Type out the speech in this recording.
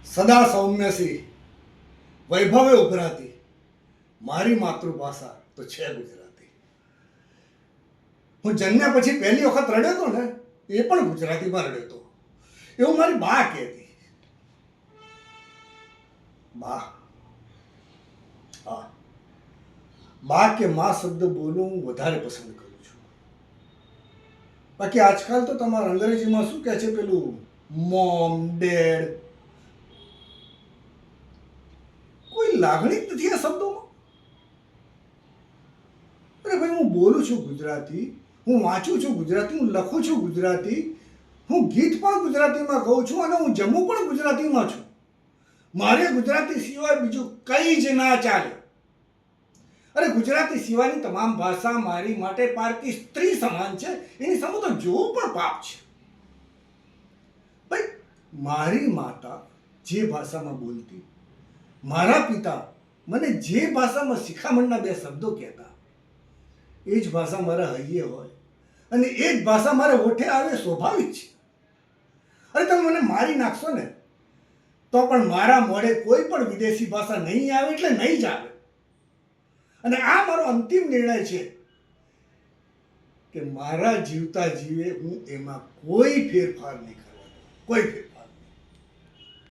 સદા સૌમ્યસી વૈભવે ઉભરાતી મારી માતૃભાષા તો છે ગુજરાતી. હું જન્મ્યા પછી પહેલી વખત રડ્યો હતો ને, એ પણ ગુજરાતીમાં રડ્યો હતો. એવું મારી બા કહેતી. બા, હા, બા કે માં શબ્દ બોલવું હું વધારે પસંદ કરું છું. બાકી આજકાલ તો તમારા અંગ્રેજીમાં શું કહે છે પેલું મોમ, ડેડ, કોઈ લાગણી જ નથી આ શબ્દોમાં. અરે ભાઈ, હું બોલું છું ગુજરાતી, હું વાંચું છું ગુજરાતી, હું લખું છું ગુજરાતી, હું ગીત પણ ગુજરાતીમાં ગાઉં છું અને હું જમું પણ ગુજરાતીમાં છું. મારે ગુજરાતી સિવાય બીજું કંઈ જ ના ચાલે. અરે ગુજરાતી સિવાયની તમામ ભાષા મારી માટે પારકી સ્ત્રી સમાન છે. એની સામે તો જોવું પણ પાપ છે. ભાઈ, મારી માતા જે ભાષામાં બોલતી, મારા પિતા મને જે ભાષામાં શિખામણના બે શબ્દો કહેતા, એ જ ભાષા મારા હૈયે હોય અને એ જ ભાષા મારે હોઠે આવે સ્વાભાવિક છે. અરે તમે મને મારી નાખશો ને તો પણ મારા મોઢે કોઈ પણ વિદેશી ભાષા નહીં આવે એટલે નહીં જ આવે. અને આ મારો અંતિમ નિર્ણય છે કે મારા જીવતા જીવે હું એમાં કોઈ ફેરફાર નહીં કરવાનો, કોઈ ફેરફાર.